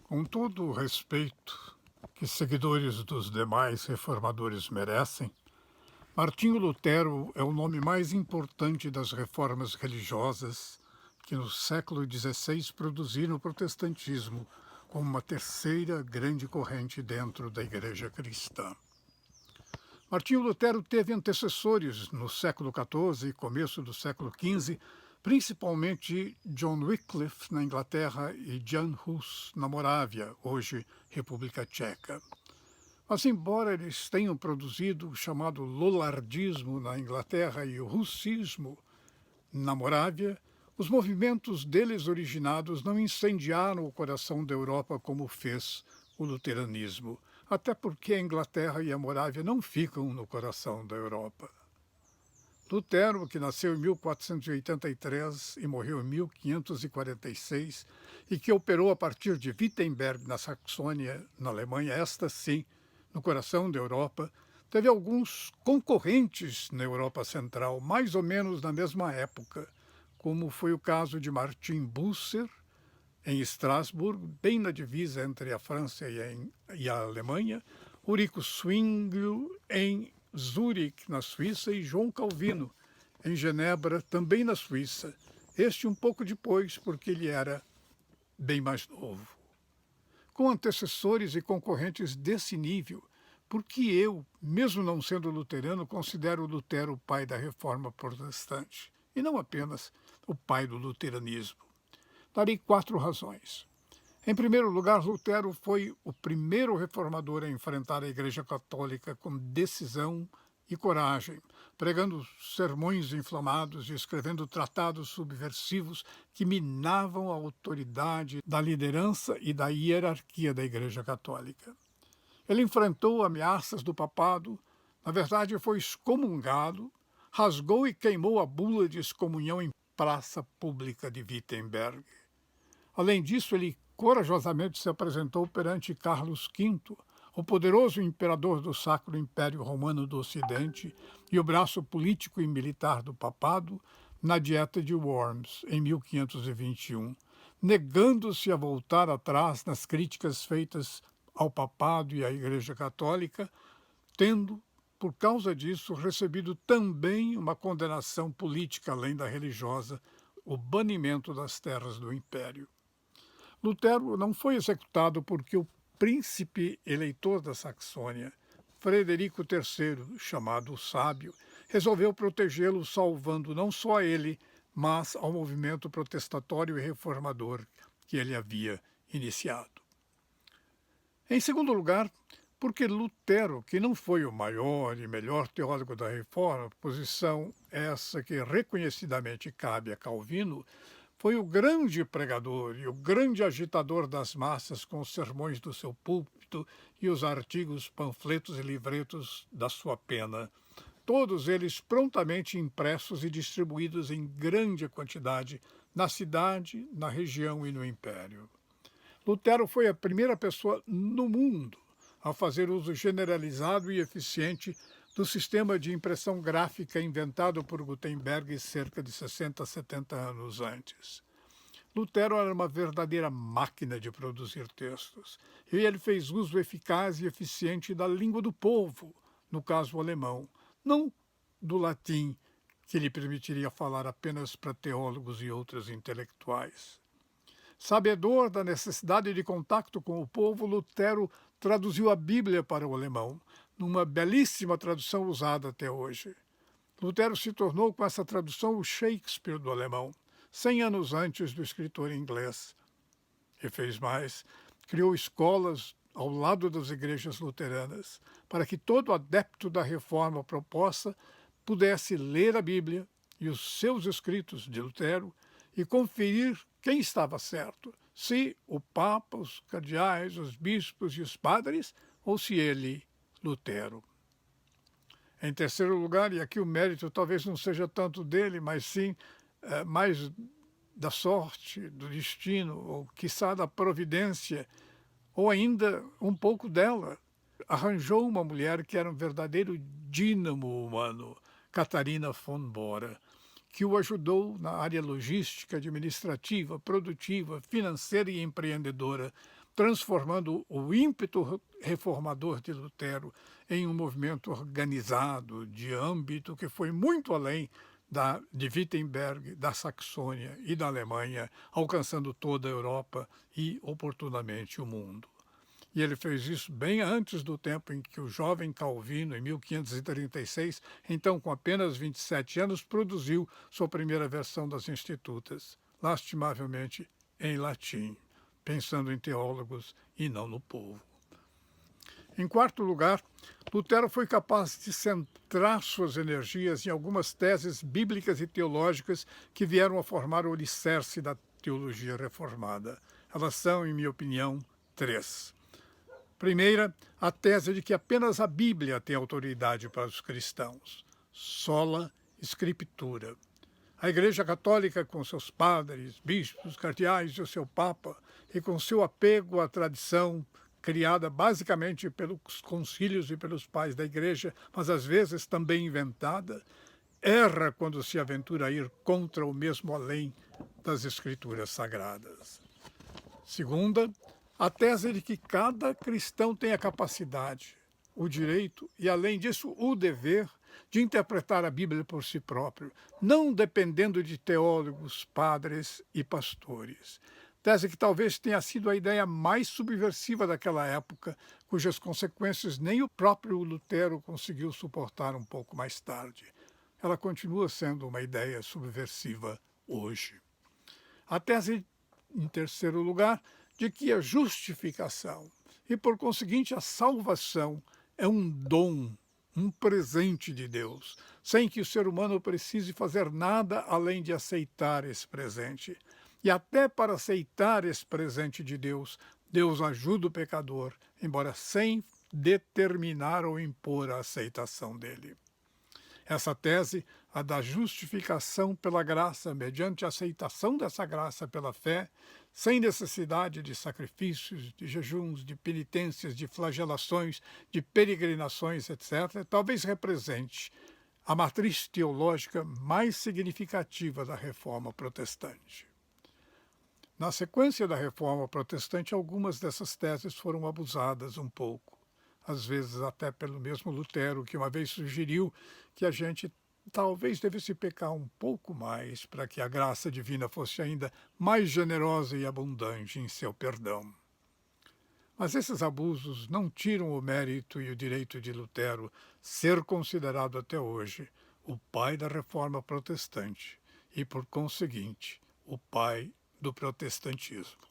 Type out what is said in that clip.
Com todo o respeito que seguidores dos demais reformadores merecem, Martinho Lutero é o nome mais importante das reformas religiosas que no século XVI produziram o protestantismo como uma terceira grande corrente dentro da Igreja cristã. Martinho Lutero teve antecessores no século XIV e começo do século XV, principalmente John Wycliffe na Inglaterra e Jan Hus na Morávia, hoje República Tcheca. Mas, embora eles tenham produzido o chamado Lollardismo na Inglaterra e o Hussismo na Morávia, os movimentos deles originados não incendiaram o coração da Europa como fez o luteranismo, até porque a Inglaterra e a Morávia não ficam no coração da Europa. Lutero, que nasceu em 1483 e morreu em 1546, e que operou a partir de Wittenberg, na Saxônia, na Alemanha, esta sim, no coração da Europa, teve alguns concorrentes na Europa Central, mais ou menos na mesma época, como foi o caso de Martin Bucer, em Estrasburgo, bem na divisa entre a França e a Alemanha, Ulrico Zwinglio, em Zurique, na Suíça, e João Calvino, em Genebra, também na Suíça. Este um pouco depois, porque ele era bem mais novo. Com antecessores e concorrentes desse nível, porque eu, mesmo não sendo luterano, considero Lutero o pai da reforma protestante, e não apenas o pai do luteranismo. Darei 4 razões. Em primeiro lugar, Lutero foi o primeiro reformador a enfrentar a Igreja Católica com decisão e coragem, pregando sermões inflamados e escrevendo tratados subversivos que minavam a autoridade da liderança e da hierarquia da Igreja Católica. Ele enfrentou ameaças do papado, na verdade foi excomungado, rasgou e queimou a bula de excomunhão em praça pública de Wittenberg. Além disso, ele corajosamente se apresentou perante Carlos V, o poderoso imperador do Sacro Império Romano do Ocidente e o braço político e militar do papado, na Dieta de Worms, em 1521, negando-se a voltar atrás nas críticas feitas ao papado e à Igreja Católica, tendo, por causa disso, recebido também uma condenação política além da religiosa, o banimento das terras do Império. Lutero não foi executado porque o príncipe eleitor da Saxônia, Frederico III, chamado o Sábio, resolveu protegê-lo, salvando não só a ele, mas ao movimento protestatório e reformador que ele havia iniciado. Em segundo lugar, porque Lutero, que não foi o maior e melhor teólogo da Reforma, posição essa que reconhecidamente cabe a Calvino, foi o grande pregador e o grande agitador das massas com os sermões do seu púlpito e os artigos, panfletos e livretos da sua pena, todos eles prontamente impressos e distribuídos em grande quantidade na cidade, na região e no império. Lutero foi a primeira pessoa no mundo a fazer uso generalizado e eficiente do sistema de impressão gráfica inventado por Gutenberg cerca de 60 a 70 anos antes. Lutero era uma verdadeira máquina de produzir textos, e ele fez uso eficaz e eficiente da língua do povo, no caso o alemão, não do latim, que lhe permitiria falar apenas para teólogos e outros intelectuais. Sabedor da necessidade de contato com o povo, Lutero traduziu a Bíblia para o alemão, numa belíssima tradução usada até hoje. Lutero se tornou com essa tradução o Shakespeare do alemão, 100 anos antes do escritor inglês. E fez mais, criou escolas ao lado das igrejas luteranas, para que todo adepto da reforma proposta pudesse ler a Bíblia e os seus escritos de Lutero e conferir quem estava certo, se o Papa, os cardeais, os bispos e os padres, ou se ele, Lutero. Em terceiro lugar, e aqui o mérito talvez não seja tanto dele, mas sim mais da sorte, do destino, ou quiçá da providência, ou ainda um pouco dela, arranjou uma mulher que era um verdadeiro dínamo humano, Catarina von Bora, que o ajudou na área logística, administrativa, produtiva, financeira e empreendedora transformando o ímpeto reformador de Lutero em um movimento organizado de âmbito que foi muito além de Wittenberg, da Saxônia e da Alemanha, alcançando toda a Europa e, oportunamente, o mundo. E ele fez isso bem antes do tempo em que o jovem Calvino, em 1536, então com apenas 27 anos, produziu sua primeira versão das Institutas, lastimavelmente em latim, pensando em teólogos e não no povo. Em quarto lugar, Lutero foi capaz de centrar suas energias em algumas teses bíblicas e teológicas que vieram a formar o alicerce da teologia reformada. Elas são, em minha opinião, três. Primeira, a tese de que apenas a Bíblia tem autoridade para os cristãos. Sola Scriptura. A Igreja Católica, com seus padres, bispos, cardeais e o seu Papa, e com seu apego à tradição criada basicamente pelos concílios e pelos pais da Igreja, mas às vezes também inventada, erra quando se aventura a ir contra o mesmo além das Escrituras Sagradas. Segunda, a tese de que cada cristão tem a capacidade, o direito e, além disso, o dever de interpretar a Bíblia por si próprio, não dependendo de teólogos, padres e pastores. Tese que talvez tenha sido a ideia mais subversiva daquela época, cujas consequências nem o próprio Lutero conseguiu suportar um pouco mais tarde. Ela continua sendo uma ideia subversiva hoje. A tese, em terceiro lugar, de que a justificação e, por conseguinte, a salvação é um dom, um presente de Deus, sem que o ser humano precise fazer nada além de aceitar esse presente. E até para aceitar esse presente de Deus, Deus ajuda o pecador, embora sem determinar ou impor a aceitação dele. Essa tese, a da justificação pela graça, mediante a aceitação dessa graça pela fé, sem necessidade de sacrifícios, de jejuns, de penitências, de flagelações, de peregrinações, etc., talvez represente a matriz teológica mais significativa da Reforma Protestante. Na sequência da Reforma Protestante, algumas dessas teses foram abusadas um pouco, às vezes até pelo mesmo Lutero, que uma vez sugeriu que a gente talvez devesse pecar um pouco mais para que a graça divina fosse ainda mais generosa e abundante em seu perdão. Mas esses abusos não tiram o mérito e o direito de Lutero ser considerado até hoje o pai da Reforma Protestante e, por conseguinte, o pai do protestantismo.